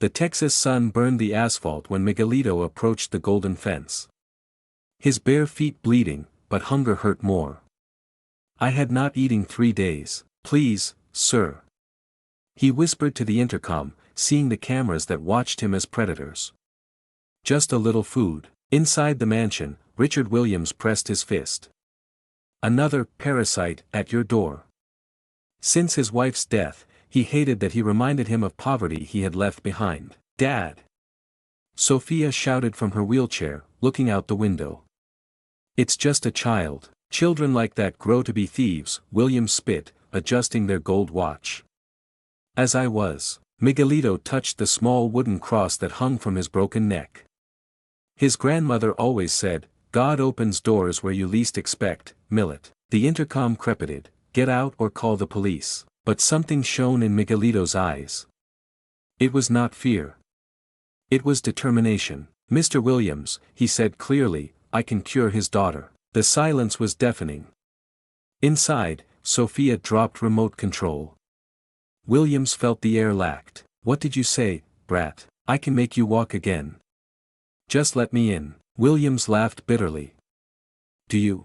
The Texas sun burned the asphalt when Miguelito approached the golden fence. His bare feet bleeding, but hunger hurt more. "I had not eaten 3 days. Please, sir," he whispered to the intercom, seeing the cameras that watched him as predators. "Just a little food." Inside the mansion, Richard Williams pressed his fist. "Another parasite at your door." Since his wife's death, he hated that he reminded him of poverty he had left behind. "Dad!" Sophia shouted from her wheelchair, looking out the window. "It's just a child. Children like that grow to be thieves," Williams spit, adjusting their gold watch. "As I was." Miguelito touched the small wooden cross that hung from his broken neck. His grandmother always said, "God opens doors where you least expect, Millet." The intercom crepited, "Get out or call the police." But something shone in Miguelito's eyes. It was not fear. It was determination. "Mr. Williams," he said clearly, "I can cure his daughter." The silence was deafening. Inside, Sophia dropped remote control. Williams felt the air lacked. "What did you say, brat? I can make you walk again. Just let me in." Williams laughed bitterly. "Do you?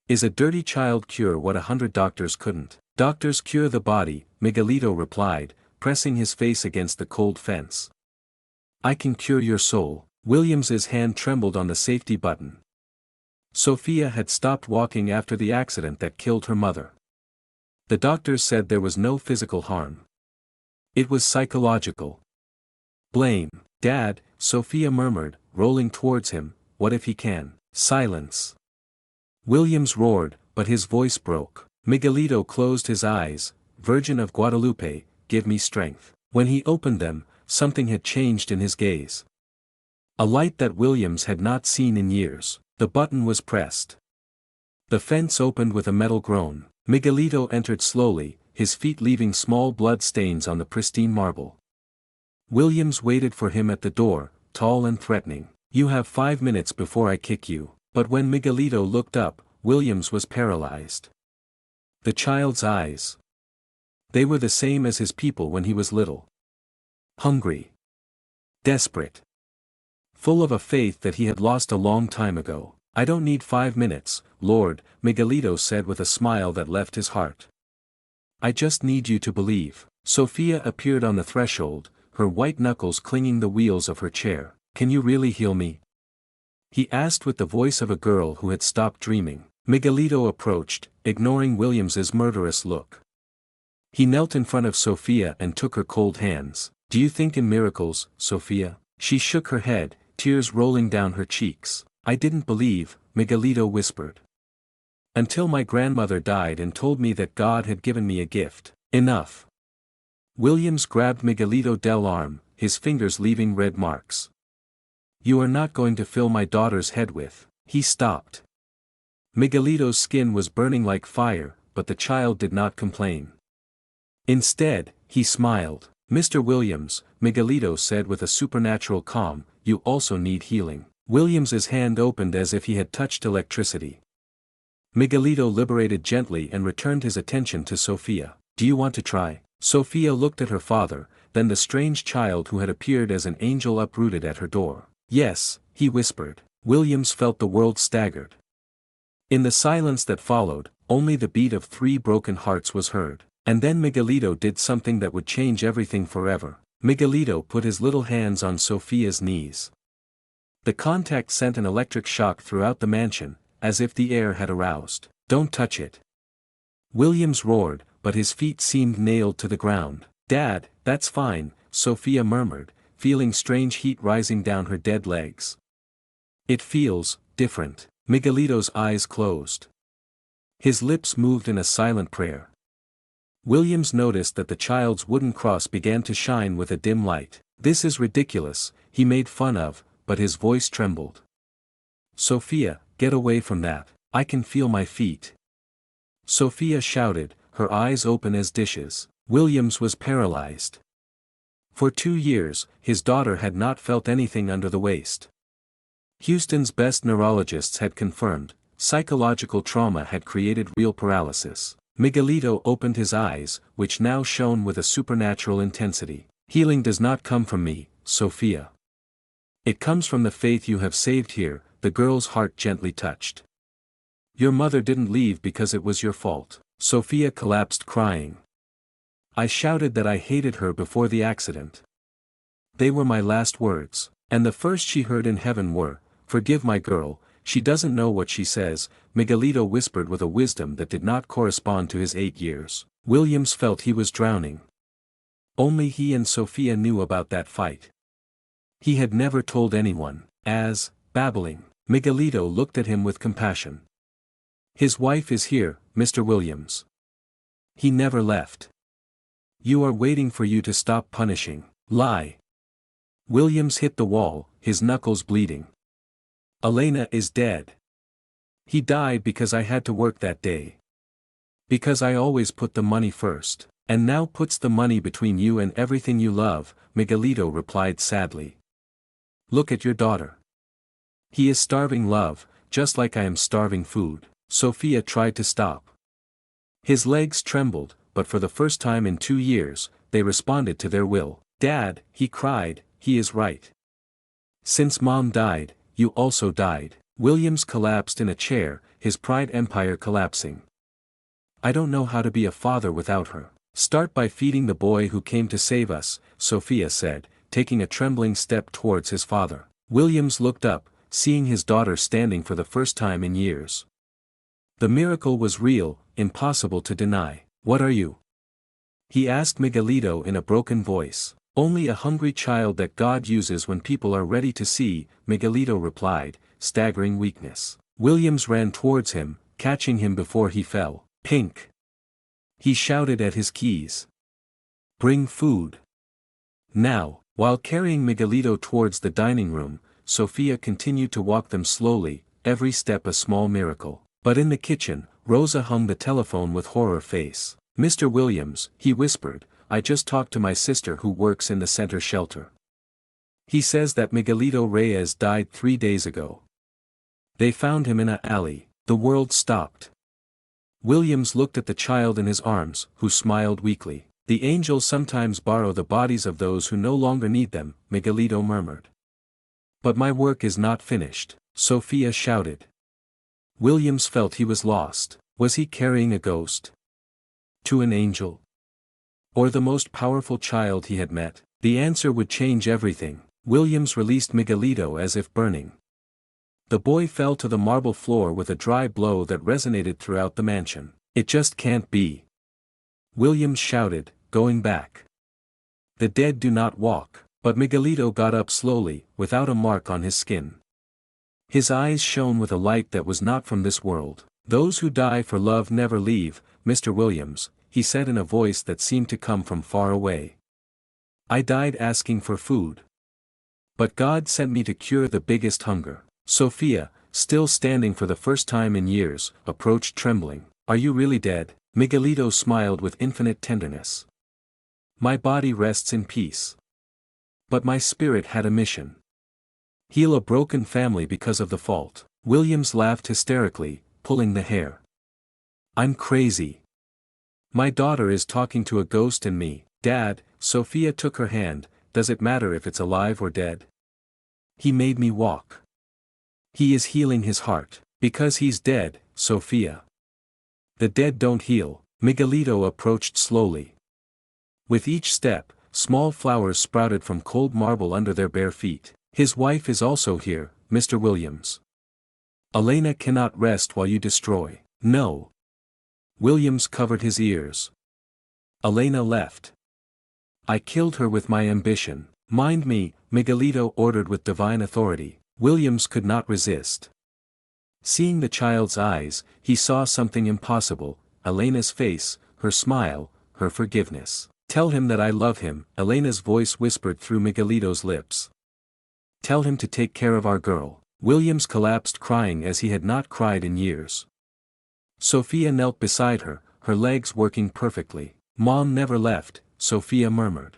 Is a dirty child cure what 100 doctors couldn't?" "Doctors cure the body," Miguelito replied, pressing his face against the cold fence. "I can cure your soul." Williams's hand trembled on the safety button. Sophia had stopped walking after the accident that killed her mother. The doctors said there was no physical harm. It was psychological. "Blame, Dad," Sophia murmured, rolling towards him, "what if he can?" Silence. Williams roared, but his voice broke. Miguelito closed his eyes. "Virgin of Guadalupe, give me strength." When he opened them, something had changed in his gaze. A light that Williams had not seen in years. The button was pressed. The fence opened with a metal groan. Miguelito entered slowly, his feet leaving small blood stains on the pristine marble. Williams waited for him at the door, tall and threatening. "You have 5 minutes before I kick you." But when Miguelito looked up, Williams was paralyzed. The child's eyes. They were the same as his people when he was little. Hungry. Desperate. Full of a faith that he had lost a long time ago. "I don't need 5 minutes, Lord," Miguelito said with a smile that left his heart. "I just need you to believe." Sophia appeared on the threshold, her white knuckles clinging the wheels of her chair. "Can you really heal me?" he asked with the voice of a girl who had stopped dreaming. Miguelito approached, ignoring Williams's murderous look. He knelt in front of Sophia and took her cold hands. "Do you think in miracles, Sophia?" She shook her head, tears rolling down her cheeks. "I didn't believe," Miguelito whispered. "Until my grandmother died and told me that God had given me a gift." "Enough." Williams grabbed Miguelito del arm, his fingers leaving red marks. "You are not going to fill my daughter's head with." He stopped. Miguelito's skin was burning like fire, but the child did not complain. Instead, he smiled. "Mr. Williams," Miguelito said with a supernatural calm, "you also need healing." Williams's hand opened as if he had touched electricity. Miguelito liberated gently and returned his attention to Sophia. "Do you want to try?" Sophia looked at her father, then the strange child who had appeared as an angel uprooted at her door. "Yes," he whispered. Williams felt the world staggered. In the silence that followed, only the beat of 3 broken hearts was heard. And then Miguelito did something that would change everything forever. Miguelito put his little hands on Sophia's knees. The contact sent an electric shock throughout the mansion, as if the air had aroused. "Don't touch it." Williams roared, but his feet seemed nailed to the ground. "Dad, that's fine," Sophia murmured, feeling strange heat rising down her dead legs. "It feels different." Miguelito's eyes closed. His lips moved in a silent prayer. Williams noticed that the child's wooden cross began to shine with a dim light. "This is ridiculous," he made fun of, but his voice trembled. "Sophia, get away from that. I can feel my feet." Sophia shouted, her eyes open as dishes. Williams was paralyzed. For 2 years, his daughter had not felt anything under the waist. Houston's best neurologists had confirmed, psychological trauma had created real paralysis. Miguelito opened his eyes, which now shone with a supernatural intensity. Healing does not come from me, Sophia. It comes from the faith you have saved here, the girl's heart gently touched. Your mother didn't leave because it was your fault. Sophia collapsed crying. I shouted that I hated her before the accident. They were my last words, and the first she heard in heaven were, "Forgive my girl, she doesn't know what she says," Miguelito whispered with a wisdom that did not correspond to his 8 years. Williams felt he was drowning. Only he and Sophia knew about that fight. He had never told anyone. As, babbling, Miguelito looked at him with compassion. His wife is here, Mr. Williams. He never left. You are waiting for you to stop punishing. Lie. Williams hit the wall, his knuckles bleeding. Elena is dead. He died because I had to work that day. Because I always put the money first, and now puts the money between you and everything you love, Miguelito replied sadly. Look at your daughter. He is starving love, just like I am starving food. Sophia tried to stop. His legs trembled, but for the first time in 2 years, they responded to their will. Dad, he cried, he is right. Since Mom died, you also died. Williams collapsed in a chair, his pride empire collapsing. I don't know how to be a father without her. Start by feeding the boy who came to save us, Sophia said, taking a trembling step towards his father. Williams looked up, seeing his daughter standing for the first time in years. The miracle was real, impossible to deny. What are you? He asked Miguelito in a broken voice. Only a hungry child that God uses when people are ready to see, Miguelito replied, staggering weakness. Williams ran towards him, catching him before he fell. Pink. He shouted at his keys. Bring food. Now, while carrying Miguelito towards the dining room, Sophia continued to walk them slowly, every step a small miracle. But in the kitchen, Rosa hung the telephone with horror face. Mr. Williams, he whispered, I just talked to my sister who works in the center shelter. He says that Miguelito Reyes died 3 days ago. They found him in an alley. The world stopped. Williams looked at the child in his arms, who smiled weakly. The angels sometimes borrow the bodies of those who no longer need them, Miguelito murmured. But my work is not finished, Sophia shouted. Williams felt he was lost. Was he carrying a ghost? To an angel? Or the most powerful child he had met? The answer would change everything. Williams released Miguelito as if burning. The boy fell to the marble floor with a dry blow that resonated throughout the mansion. It just can't be. Williams shouted, going back. The dead do not walk. But Miguelito got up slowly, without a mark on his skin. His eyes shone with a light that was not from this world. Those who die for love never leave, Mr. Williams, he said in a voice that seemed to come from far away. I died asking for food. But God sent me to cure the biggest hunger. Sophia, still standing for the first time in years, approached trembling. Are you really dead? Miguelito smiled with infinite tenderness. My body rests in peace. But my spirit had a mission. Heal a broken family because of the fault. Williams laughed hysterically, pulling the hair. I'm crazy. My daughter is talking to a ghost and me. Dad, Sophia took her hand, does it matter if it's alive or dead? He made me walk. He is healing his heart. Because he's dead, Sophia. The dead don't heal. Miguelito approached slowly. With each step, small flowers sprouted from cold marble under their bare feet. His wife is also here, Mr. Williams. Elena cannot rest while you destroy. No. Williams covered his ears. Elena left. I killed her with my ambition. Mind me, Miguelito ordered with divine authority. Williams could not resist. Seeing the child's eyes, he saw something impossible, Elena's face, her smile, her forgiveness. Tell him that I love him, Elena's voice whispered through Miguelito's lips. Tell him to take care of our girl. Williams collapsed crying as he had not cried in years. Sophia knelt beside her, her legs working perfectly. Mom never left, Sophia murmured.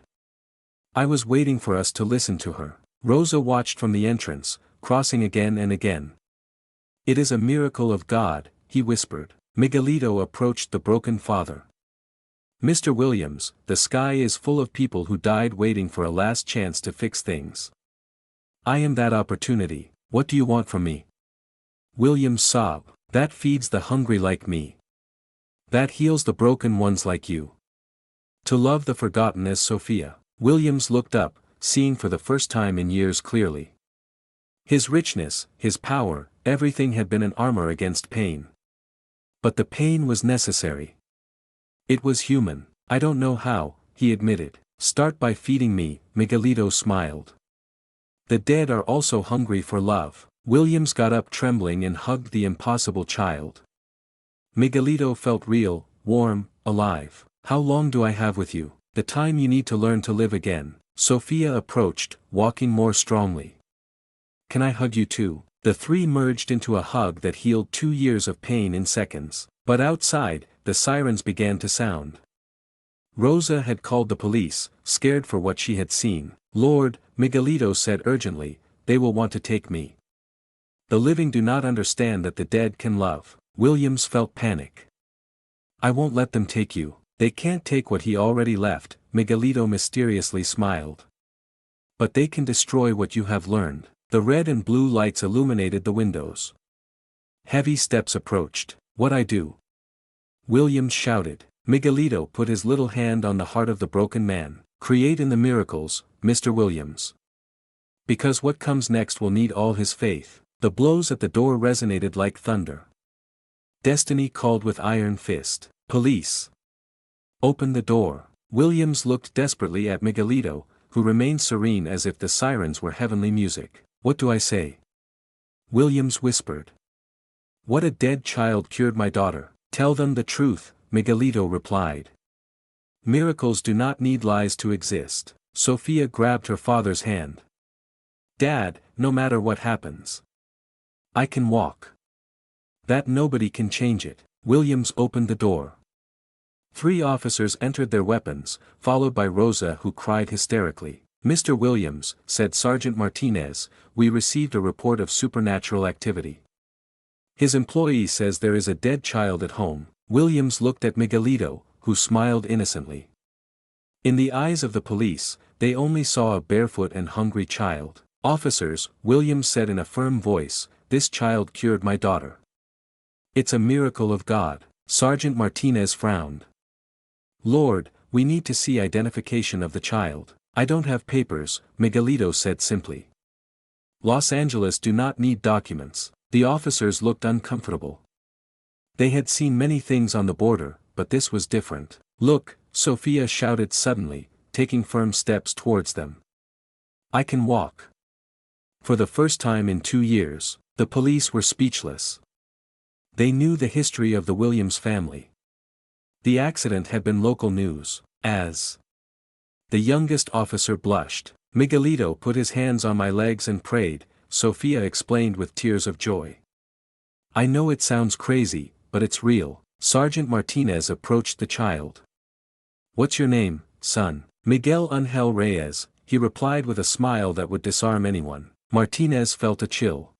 I was waiting for us to listen to her. Rosa watched from the entrance, crossing again and again. It is a miracle of God, he whispered. Miguelito approached the broken father. Mr. Williams, the sky is full of people who died waiting for a last chance to fix things. I am that opportunity. What do you want from me? Williams sobbed. That feeds the hungry like me. That heals the broken ones like you. To love the forgotten as Sophia. Williams looked up, seeing for the first time in years clearly. His richness, his power, everything had been an armor against pain. But the pain was necessary. It was human. I don't know how, he admitted. Start by feeding me, Miguelito smiled. The dead are also hungry for love. Williams got up trembling and hugged the impossible child. Miguelito felt real, warm, alive. How long do I have with you? The time you need to learn to live again. Sophia approached, walking more strongly. Can I hug you too? The three merged into a hug that healed 2 years of pain in seconds. But outside, the sirens began to sound. Rosa had called the police, scared for what she had seen. Lord, Miguelito said urgently, they will want to take me. The living do not understand that the dead can love. Williams felt panic. I won't let them take you. They can't take what he already left, Miguelito mysteriously smiled. But they can destroy what you have learned. The red and blue lights illuminated the windows. Heavy steps approached. What I do? Williams shouted. Miguelito put his little hand on the heart of the broken man. Create in the miracles, Mr. Williams. Because what comes next will need all his faith. The blows at the door resonated like thunder. Destiny called with iron fist. Police. Open the door. Williams looked desperately at Miguelito, who remained serene as if the sirens were heavenly music. What do I say? Williams whispered. What a dead child cured my daughter. Tell them the truth, Miguelito replied. Miracles do not need lies to exist. Sophia grabbed her father's hand. Dad, no matter what happens. I can walk. That nobody can change it. Williams opened the door. 3 officers entered their weapons, followed by Rosa who cried hysterically. Mr. Williams, said Sergeant Martinez, we received a report of supernatural activity. His employee says there is a dead child at home. Williams looked at Miguelito, who smiled innocently. In the eyes of the police, they only saw a barefoot and hungry child. Officers, Williams said in a firm voice, this child cured my daughter. It's a miracle of God. Sergeant Martinez frowned. Lord, we need to see identification of the child. I don't have papers, Miguelito said simply. Los Angeles do not need documents. The officers looked uncomfortable. They had seen many things on the border, but this was different. Look, Sophia shouted suddenly, taking firm steps towards them. I can walk. For the first time in 2 years, the police were speechless. They knew the history of the Williams family. The accident had been local news, as the youngest officer blushed. Miguelito put his hands on my legs and prayed, Sophia explained with tears of joy. I know it sounds crazy, but it's real. Sergeant Martinez approached the child. What's your name, son? Miguel Ángel Reyes, he replied with a smile that would disarm anyone. Martinez felt a chill.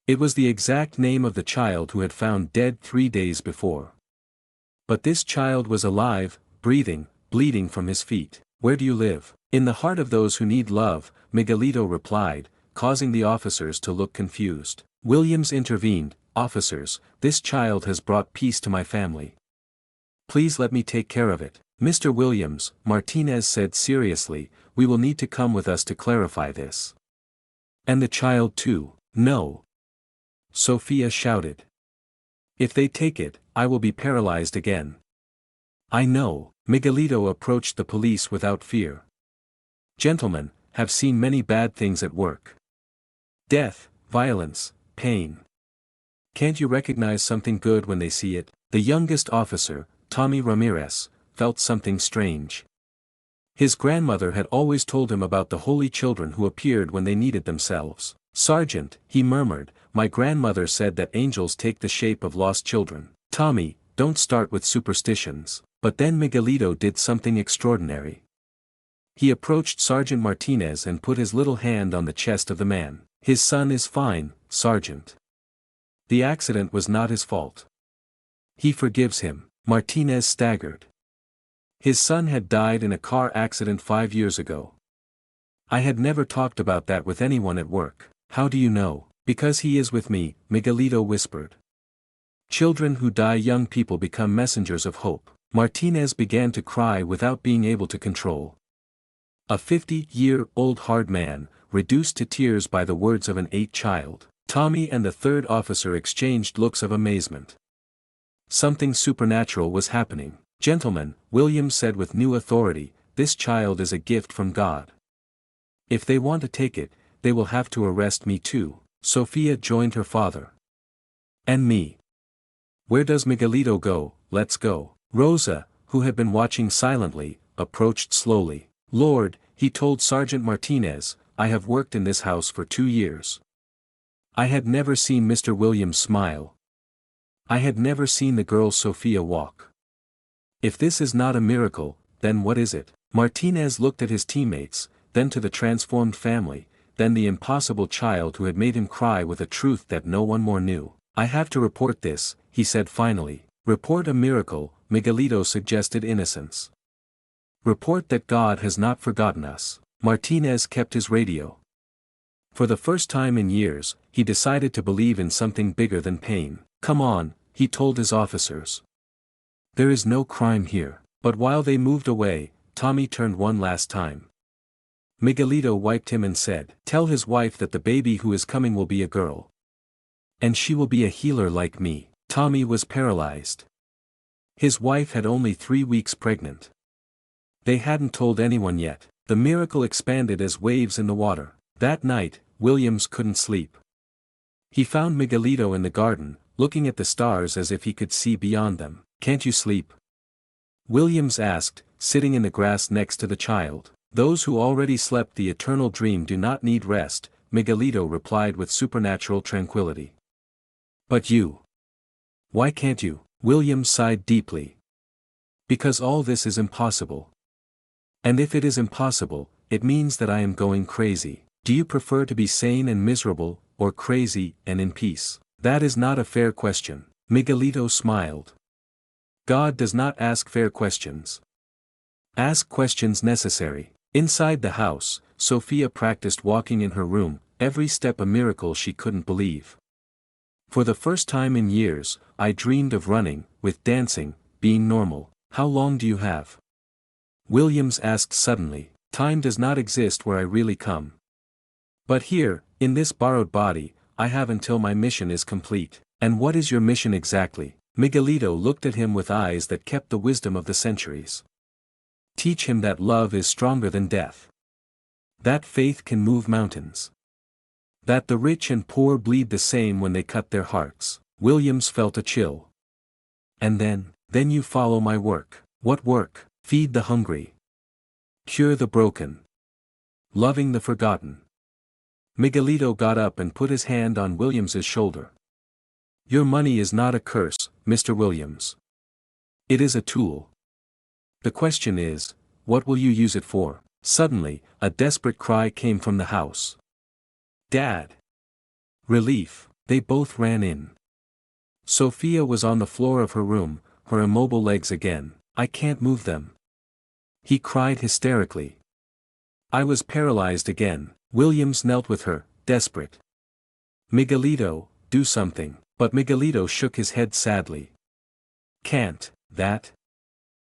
It was the exact name of the child who had found dead 3 days before. But this child was alive, breathing, bleeding from his feet. Where do you live? In the heart of those who need love, Miguelito replied, causing the officers to look confused. Williams intervened, officers, this child has brought peace to my family. Please let me take care of it. Mr. Williams, Martinez said seriously, we will need to come with us to clarify this. And the child too. No. Sophia shouted. If they take it, I will be paralyzed again. I know. Miguelito approached the police without fear. Gentlemen, have seen many bad things at work. Death, violence, pain. Can't you recognize something good when they see it? The youngest officer, Tommy Ramirez, felt something strange. His grandmother had always told him about the holy children who appeared when they needed themselves. Sergeant, he murmured, my grandmother said that angels take the shape of lost children. Tommy, don't start with superstitions. But then Miguelito did something extraordinary. He approached Sergeant Martinez and put his little hand on the chest of the man. His son is fine, Sergeant. The accident was not his fault. He forgives him. Martinez staggered. His son had died in a car accident 5 years ago. I had never talked about that with anyone at work. How do you know? Because he is with me, Miguelito whispered. Children who die young, people become messengers of hope. Martinez began to cry without being able to control. A 50-year-old hard man, reduced to tears by the words of an 8-child. Tommy and the third officer exchanged looks of amazement. Something supernatural was happening. Gentlemen, Williams said with new authority, this child is a gift from God. If they want to take it, they will have to arrest me too. Sophia joined her father. And me. Where does Miguelito go? Let's go. Rosa, who had been watching silently, approached slowly. Lord, he told Sergeant Martinez, I have worked in this house for 2 years. I had never seen Mr. Williams smile. I had never seen the girl Sophia walk. If this is not a miracle, then what is it? Martinez looked at his teammates, then to the transformed family, then the impossible child who had made him cry with a truth that no one more knew. I have to report this, he said finally. Report a miracle, Miguelito suggested innocence. Report that God has not forgotten us. Martinez kept his radio. For the first time in years, he decided to believe in something bigger than pain. Come on, he told his officers. There is no crime here. But while they moved away, Tommy turned one last time. Miguelito wiped him and said, tell his wife that the baby who is coming will be a girl. And she will be a healer like me. Tommy was paralyzed. His wife had only 3 weeks pregnant. They hadn't told anyone yet. The miracle expanded as waves in the water. That night, Williams couldn't sleep. He found Miguelito in the garden, looking at the stars as if he could see beyond them. Can't you sleep? Williams asked, sitting in the grass next to the child. Those who already slept the eternal dream do not need rest, Miguelito replied with supernatural tranquility. But you. Why can't you? Williams sighed deeply. Because all this is impossible. And if it is impossible, it means that I am going crazy. Do you prefer to be sane and miserable, or crazy and in peace? That is not a fair question. Miguelito smiled. God does not ask fair questions. Ask questions necessary. Inside the house, Sophia practiced walking in her room, every step a miracle she couldn't believe. For the first time in years, I dreamed of running, with dancing, being normal. How long do you have? Williams asked suddenly. Time does not exist where I really come. But here, in this borrowed body, I have until my mission is complete. And what is your mission exactly? Miguelito looked at him with eyes that kept the wisdom of the centuries. Teach him that love is stronger than death. That faith can move mountains. That the rich and poor bleed the same when they cut their hearts. Williams felt a chill. And then you follow my work. What work? Feed the hungry. Cure the broken. Loving the forgotten. Miguelito got up and put his hand on Williams's shoulder. Your money is not a curse, Mr. Williams. It is a tool. The question is, what will you use it for? Suddenly, a desperate cry came from the house. Dad! Relief. They both ran in. Sophia was on the floor of her room, her immobile legs again. I can't move them. He cried hysterically. I was paralyzed again. Williams knelt with her, desperate. Miguelito, do something. But Miguelito shook his head sadly. Can't, that?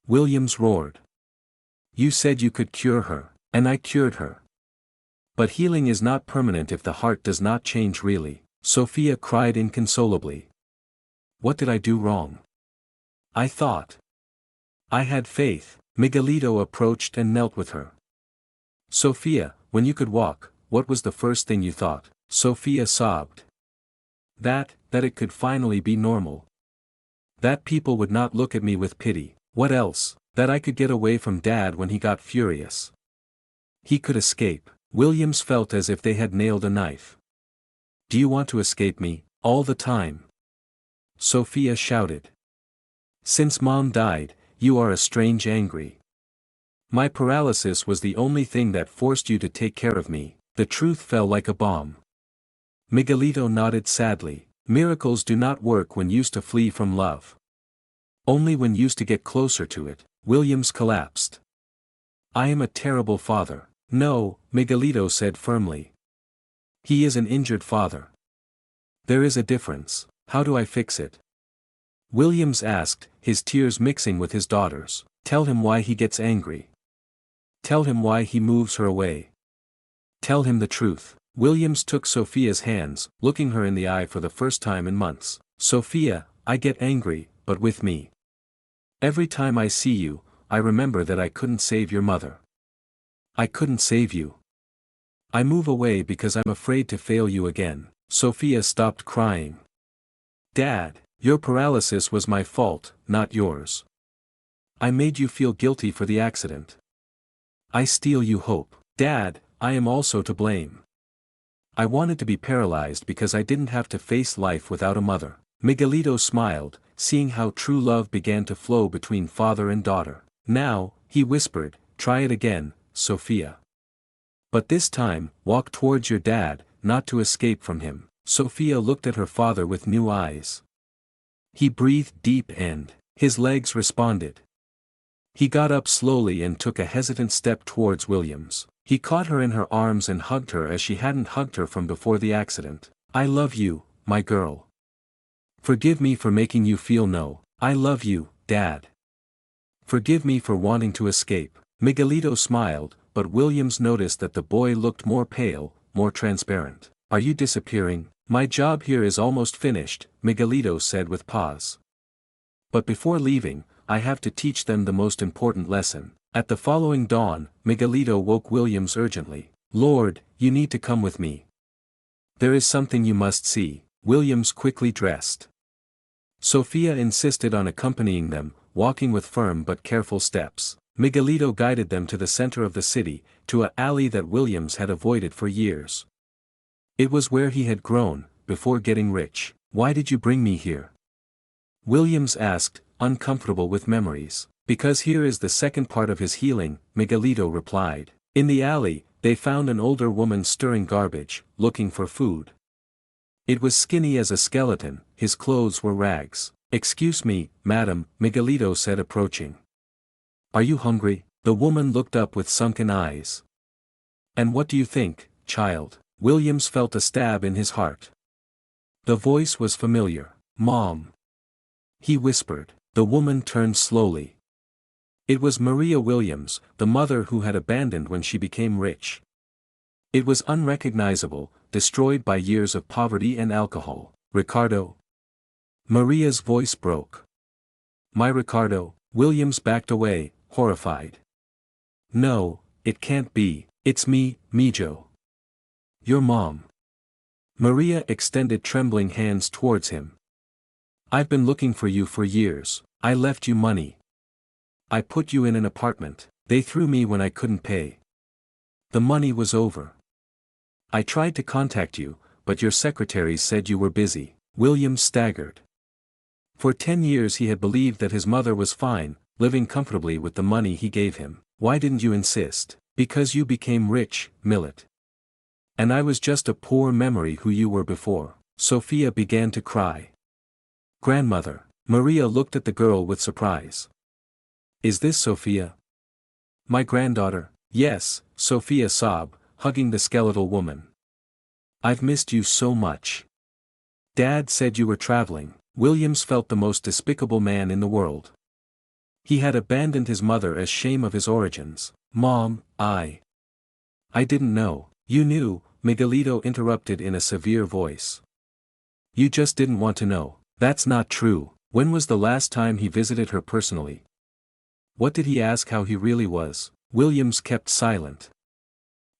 Williams roared. You said you could cure her, and I cured her. But healing is not permanent if the heart does not change really. Sophia cried inconsolably. What did I do wrong? I thought. I had faith. Miguelito approached and knelt with her. Sophia, when you could walk, what was the first thing you thought? Sophia sobbed. That it could finally be normal. That people would not look at me with pity. What else? That I could get away from Dad when he got furious. He could escape. Williams felt as if they had nailed a knife. Do you want to escape me, all the time? Sophia shouted. Since Mom died, you are a strange angry. My paralysis was the only thing that forced you to take care of me. The truth fell like a bomb. Miguelito nodded sadly. Miracles do not work when used to flee from love. Only when used to get closer to it. Williams collapsed. I am a terrible father. No, Miguelito said firmly. He is an injured father. There is a difference. How do I fix it? Williams asked, his tears mixing with his daughter's. Tell him why he gets angry. Tell him why he moves her away. Tell him the truth. Williams took Sophia's hands, looking her in the eye for the first time in months. Sophia, I get angry, but with me. Every time I see you, I remember that I couldn't save your mother. I couldn't save you. I move away because I'm afraid to fail you again. Sophia stopped crying. Dad, your paralysis was my fault, not yours. I made you feel guilty for the accident. I steal you hope. Dad, I am also to blame. I wanted to be paralyzed because I didn't have to face life without a mother. Miguelito smiled, seeing how true love began to flow between father and daughter. Now, he whispered, try it again, Sophia. But this time, walk towards your dad, not to escape from him. Sophia looked at her father with new eyes. He breathed deep and his legs responded. He got up slowly and took a hesitant step towards Williams. He caught her in her arms and hugged her as she hadn't hugged her from before the accident. I love you, my girl. Forgive me for making you feel no. I love you, Dad. Forgive me for wanting to escape. Miguelito smiled, but Williams noticed that the boy looked more pale, more transparent. Are you disappearing? My job here is almost finished, Miguelito said with pause. But before leaving, I have to teach them the most important lesson. At the following dawn, Miguelito woke Williams urgently. Lord, you need to come with me. There is something you must see. Williams quickly dressed. Sophia insisted on accompanying them, walking with firm but careful steps. Miguelito guided them to the center of the city, to an alley that Williams had avoided for years. It was where he had grown, before getting rich. Why did you bring me here? Williams asked, uncomfortable with memories. Because here is the second part of his healing, Miguelito replied. In the alley, they found an older woman stirring garbage, looking for food. It was skinny as a skeleton, his clothes were rags. Excuse me, madam, Miguelito said approaching. Are you hungry? The woman looked up with sunken eyes. And what do you think, child? Williams felt a stab in his heart. The voice was familiar. Mom. He whispered. The woman turned slowly. It was Maria Williams, the mother who had abandoned when she became rich. It was unrecognizable, destroyed by years of poverty and alcohol. Ricardo? Maria's voice broke. My Ricardo? Williams backed away, horrified. No, it can't be. It's me, Mijo. Your mom. Maria extended trembling hands towards him. I've been looking for you for years. I left you money. I put you in an apartment. They threw me when I couldn't pay. The money was over. I tried to contact you, but your secretary said you were busy. Williams staggered. For 10 years he had believed that his mother was fine, living comfortably with the money he gave him. Why didn't you insist? Because you became rich, Millet. And I was just a poor memory who you were before. Sophia began to cry. Grandmother. Maria looked at the girl with surprise. Is this Sophia? My granddaughter? Yes, Sophia sobbed, hugging the skeletal woman. I've missed you so much. Dad said you were traveling. Williams felt the most despicable man in the world. He had abandoned his mother as shame of his origins. Mom, I didn't know. You knew, Miguelito interrupted in a severe voice. You just didn't want to know. That's not true. When was the last time he visited her personally? What did he ask how he really was? Williams kept silent.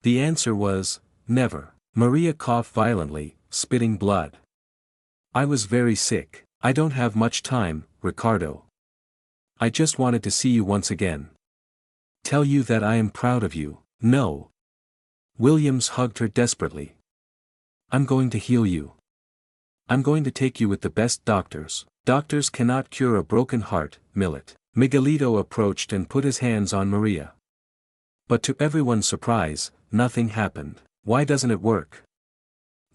The answer was, never. Maria coughed violently, spitting blood. I was very sick. I don't have much time, Ricardo. I just wanted to see you once again. Tell you that I am proud of you. No. Williams hugged her desperately. I'm going to heal you. I'm going to take you with the best doctors. Doctors cannot cure a broken heart, Millet. Miguelito approached and put his hands on Maria. But to everyone's surprise, nothing happened. Why doesn't it work?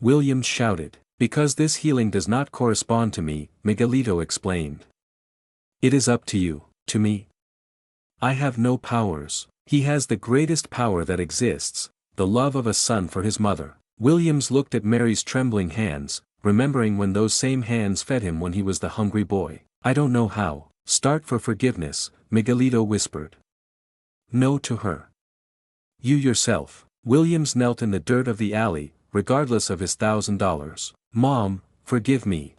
Williams shouted. Because this healing does not correspond to me, Miguelito explained. It is up to you, to me. I have no powers. He has the greatest power that exists, the love of a son for his mother. Williams looked at Mary's trembling hands, remembering when those same hands fed him when he was the hungry boy. I don't know how. Start for forgiveness, Miguelito whispered. No to her. You yourself. Williams knelt in the dirt of the alley, regardless of his $1,000. Mom, forgive me.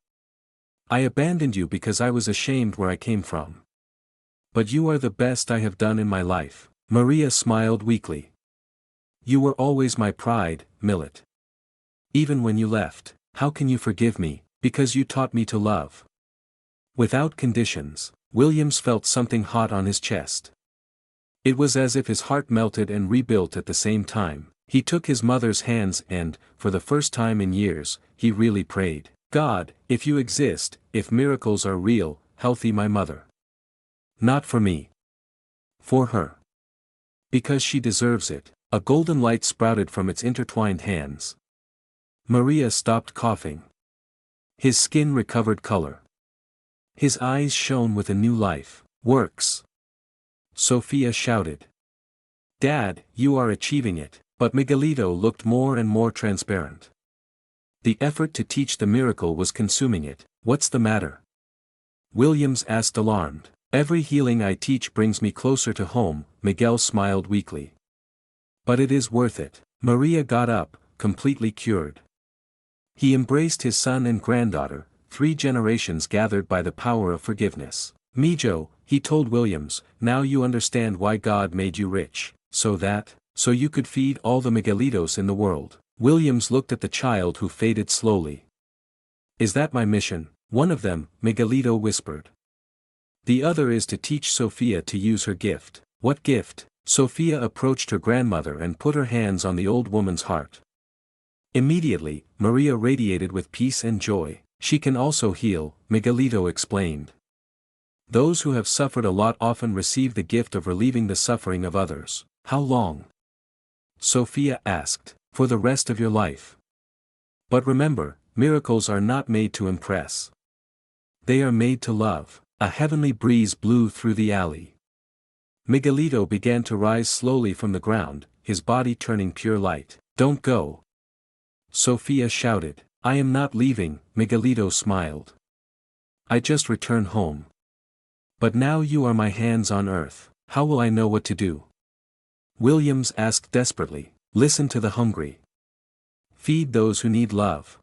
I abandoned you because I was ashamed where I came from. But you are the best I have done in my life. Maria smiled weakly. You were always my pride, Millet. Even when you left, how can you forgive me? Because you taught me to love. Without conditions. Williams felt something hot on his chest. It was as if his heart melted and rebuilt at the same time. He took his mother's hands and, for the first time in years, he really prayed. God, if you exist, if miracles are real, healthy my mother. Not for me. For her. Because she deserves it. A golden light sprouted from its intertwined hands. Maria stopped coughing. His skin recovered color. His eyes shone with a new life. Works. Sophia shouted. Dad, you are achieving it. But Miguelito looked more and more transparent. The effort to teach the miracle was consuming it. What's the matter? Williams asked alarmed. Every healing I teach brings me closer to home, Miguel smiled weakly. But it is worth it. Maria got up, completely cured. He embraced his son and granddaughter, 3 generations gathered by the power of forgiveness. Mijo, he told Williams, now you understand why God made you rich, so you could feed all the Miguelitos in the world. Williams looked at the child who faded slowly. Is that my mission? One of them, Miguelito whispered. The other is to teach Sophia to use her gift. What gift? Sophia approached her grandmother and put her hands on the old woman's heart. Immediately, Maria radiated with peace and joy. She can also heal, Miguelito explained. Those who have suffered a lot often receive the gift of relieving the suffering of others. How long? Sophia asked. For the rest of your life. But remember, miracles are not made to impress. They are made to love. A heavenly breeze blew through the alley. Miguelito began to rise slowly from the ground, his body turning pure light. Don't go. Sophia shouted. I am not leaving, Miguelito smiled. I just returned home. But now you are my hands on earth. How will I know what to do? Williams asked desperately. Listen to the hungry. Feed those who need love.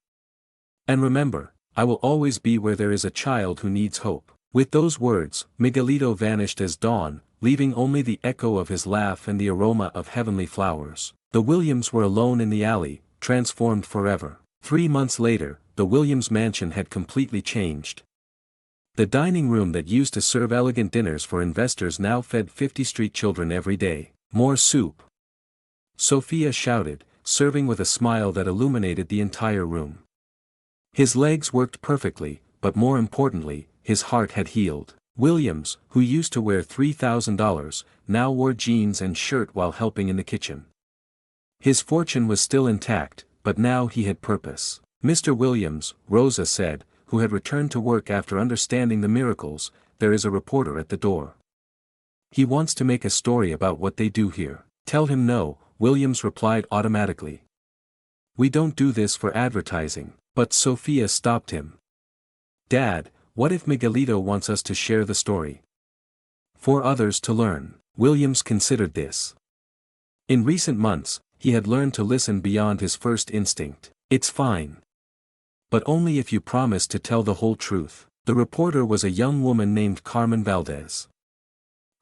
And remember, I will always be where there is a child who needs hope. With those words, Miguelito vanished as dawn, leaving only the echo of his laugh and the aroma of heavenly flowers. The Williams were alone in the alley, transformed forever. 3 months later, the Williams mansion had completely changed. The dining room that used to serve elegant dinners for investors now fed 50 street children every day. More soup. Sophia shouted, serving with a smile that illuminated the entire room. His legs worked perfectly, but more importantly, his heart had healed. Williams, who used to wear $3,000, now wore jeans and shirt while helping in the kitchen. His fortune was still intact, but now he had purpose. Mr. Williams, Rosa said, who had returned to work after understanding the miracles, there is a reporter at the door. He wants to make a story about what they do here. Tell him no, Williams replied automatically. We don't do this for advertising, but Sophia stopped him. Dad, what if Miguelito wants us to share the story? For others to learn. Williams considered this. In recent months, he had learned to listen beyond his first instinct. It's fine. But only if you promise to tell the whole truth. The reporter was a young woman named Carmen Valdez.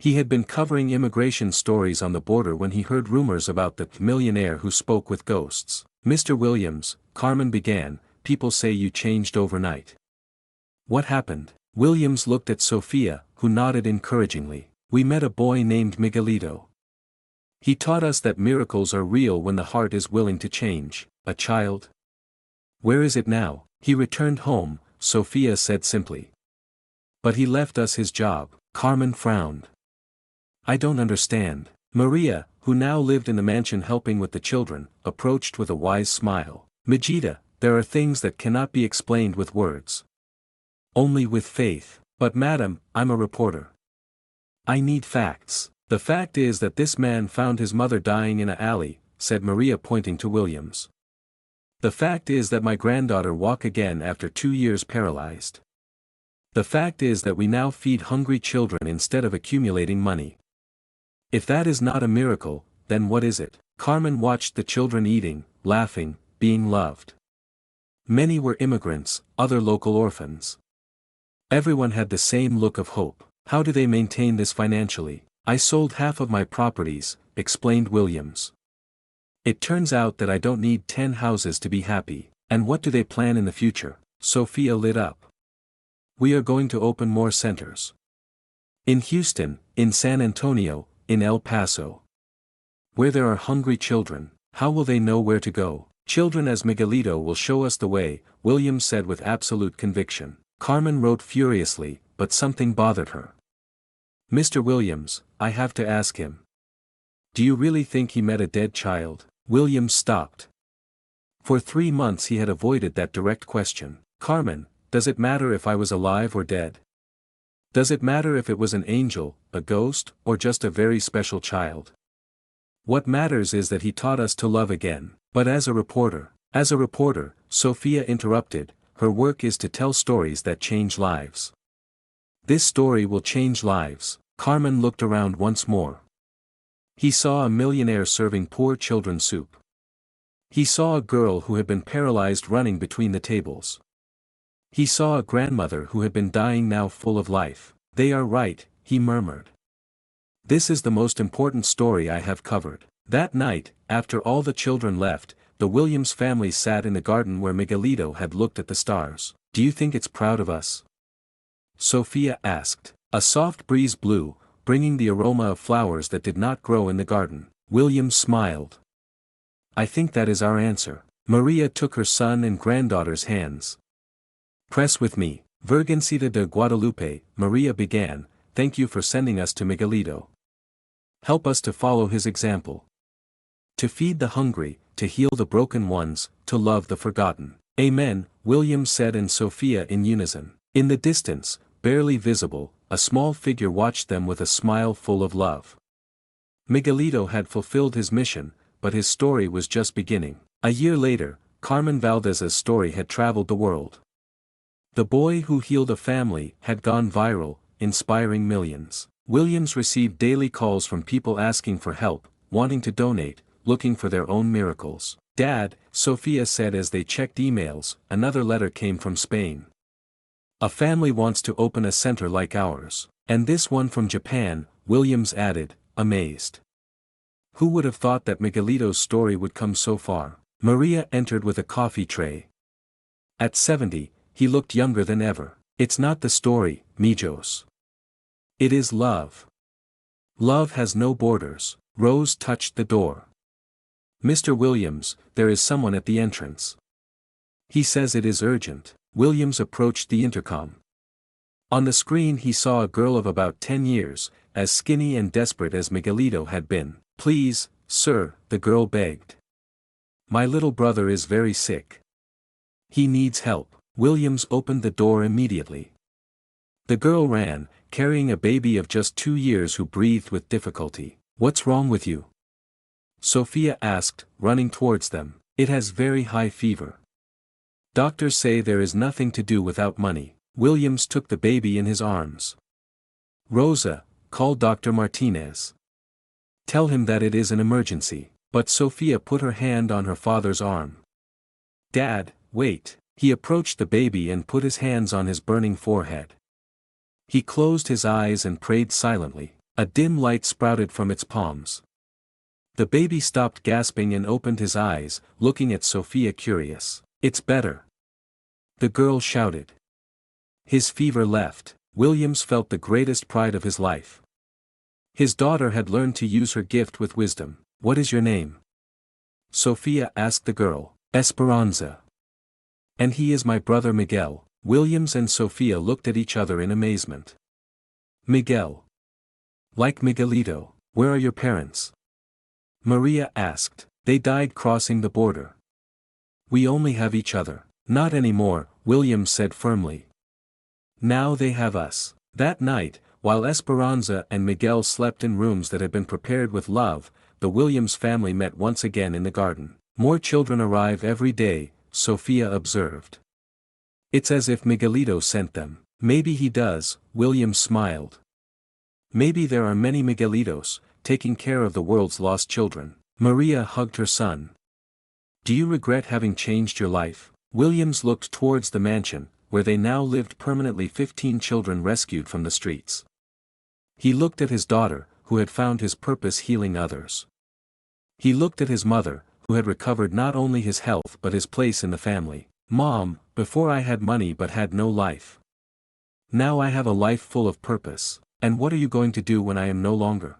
He had been covering immigration stories on the border when he heard rumors about the millionaire who spoke with ghosts. Mr. Williams, Carmen began, people say you changed overnight. What happened? Williams looked at Sophia, who nodded encouragingly. We met a boy named Miguelito. He taught us that miracles are real when the heart is willing to change. A child? Where is it now? He returned home, Sophia said simply. But he left us his job. Carmen frowned. I don't understand. Maria, who now lived in the mansion helping with the children, approached with a wise smile. Majida, there are things that cannot be explained with words. Only with faith. But madam, I'm a reporter. I need facts. The fact is that this man found his mother dying in an alley, said Maria pointing to Williams. The fact is that my granddaughter walk again after 2 years paralyzed. The fact is that we now feed hungry children instead of accumulating money. If that is not a miracle, then what is it? Carmen watched the children eating, laughing, being loved. Many were immigrants, other local orphans. Everyone had the same look of hope. How do they maintain this financially? I sold half of my properties, explained Williams. It turns out that I don't need 10 houses to be happy. And what do they plan in the future? Sophia lit up. We are going to open more centers. In Houston, in San Antonio, in El Paso. Where there are hungry children, how will they know where to go? Children as Miguelito will show us the way, Williams said with absolute conviction. Carmen wrote furiously, but something bothered her. Mr. Williams, I have to ask him. Do you really think he met a dead child? Williams stopped. For 3 months he had avoided that direct question. Carmen, does it matter if I was alive or dead? Does it matter if it was an angel, a ghost, or just a very special child? What matters is that he taught us to love again. But as a reporter, Sophia interrupted, her work is to tell stories that change lives. This story will change lives. Carmen looked around once more. He saw a millionaire serving poor children soup. He saw a girl who had been paralyzed running between the tables. He saw a grandmother who had been dying now full of life. They are right, he murmured. This is the most important story I have covered. That night, after all the children left, the Williams family sat in the garden where Miguelito had looked at the stars. Do you think it's proud of us? Sophia asked. A soft breeze blew, bringing the aroma of flowers that did not grow in the garden. Williams smiled. I think that is our answer. Maria took her son and granddaughter's hands. Press with me, Virgencita de Guadalupe, Maria began, thank you for sending us to Miguelito. Help us to follow his example. To feed the hungry, to heal the broken ones, to love the forgotten. Amen, Williams said and Sophia in unison. In the distance, barely visible, a small figure watched them with a smile full of love. Miguelito had fulfilled his mission, but his story was just beginning. A year later, Carmen Valdez's story had traveled the world. The boy who healed a family had gone viral, inspiring millions. Williams received daily calls from people asking for help, wanting to donate, looking for their own miracles. Dad, Sophia said as they checked emails, another letter came from Spain. A family wants to open a center like ours. And this one from Japan, Williams added, amazed. Who would have thought that Miguelito's story would come so far? Maria entered with a coffee tray. At 70, he looked younger than ever. It's not the story, Mijos. It is love. Love has no borders. Rose touched the door. Mr. Williams, there is someone at the entrance. He says it is urgent. Williams approached the intercom. On the screen he saw a girl of about 10 years, as skinny and desperate as Miguelito had been. Please, sir, the girl begged. My little brother is very sick. He needs help. Williams opened the door immediately. The girl ran, carrying a baby of just 2 years who breathed with difficulty. What's wrong with you? Sophia asked, running towards them. It has very high fever. Doctors say there is nothing to do without money. Williams took the baby in his arms. Rosa, call Dr. Martinez. Tell him that it is an emergency. But Sophia put her hand on her father's arm. Dad, wait. He approached the baby and put his hands on his burning forehead. He closed his eyes and prayed silently. A dim light sprouted from its palms. The baby stopped gasping and opened his eyes, looking at Sophia curious. It's better. The girl shouted. His fever left. Williams felt the greatest pride of his life. His daughter had learned to use her gift with wisdom. What is your name? Sophia asked the girl. Esperanza. And he is my brother Miguel. Williams and Sophia looked at each other in amazement. Miguel. Like Miguelito. Where are your parents? Maria asked. They died crossing the border. We only have each other. Not anymore, Williams said firmly. Now they have us. That night, While Esperanza and Miguel slept in rooms that had been prepared with love, the Williams family met once again in the garden. More children arrive every day, Sophia observed. It's as if Miguelito sent them. Maybe he does, Williams smiled. Maybe there are many Miguelitos, taking care of the world's lost children. Maria hugged her son. Do you regret having changed your life? Williams looked towards the mansion, where they now lived permanently, 15 children rescued from the streets. He looked at his daughter, who had found his purpose healing others. He looked at his mother, who had recovered not only his health but his place in the family. Mom, before I had money but had no life. Now I have a life full of purpose. And what are you going to do when I am no longer?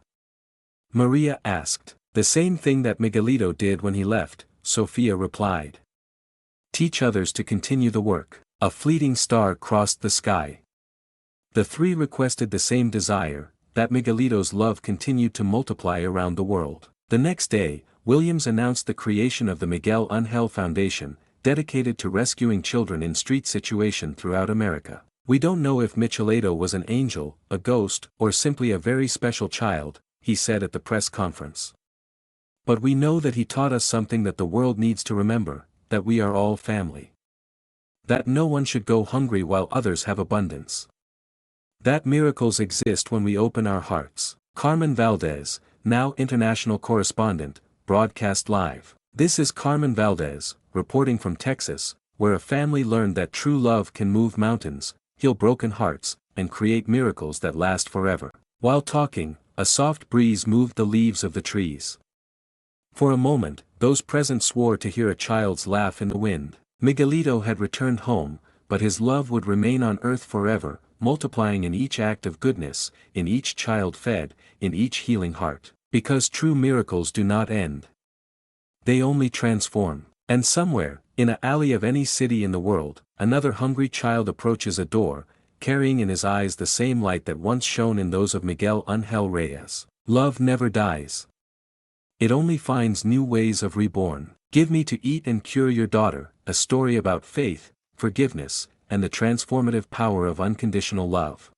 Maria asked. The same thing that Miguelito did when he left, Sophia replied. Teach others to continue the work. A fleeting star crossed the sky. The three requested the same desire, that Miguelito's love continued to multiply around the world. The next day, Williams announced the creation of the Miguel Ángel Foundation, dedicated to rescuing children in street situation throughout America. We don't know if Miguelito was an angel, a ghost, or simply a very special child, he said at the press conference. But we know that he taught us something that the world needs to remember, that we are all family. That no one should go hungry while others have abundance. That miracles exist when we open our hearts. Carmen Valdez, now international correspondent, broadcast live. This is Carmen Valdez, reporting from Texas, where a family learned that true love can move mountains, heal broken hearts, and create miracles that last forever. While talking, a soft breeze moved the leaves of the trees. For a moment, those present swore to hear a child's laugh in the wind. Miguelito had returned home, but his love would remain on earth forever, multiplying in each act of goodness, in each child fed, in each healing heart. Because true miracles do not end. They only transform. And somewhere, in an alley of any city in the world, another hungry child approaches a door, carrying in his eyes the same light that once shone in those of Miguel Ángel Reyes. Love never dies. It only finds new ways of reborn. Give Me to Eat and Cure Your Daughter, a story about faith, forgiveness, and the transformative power of unconditional love.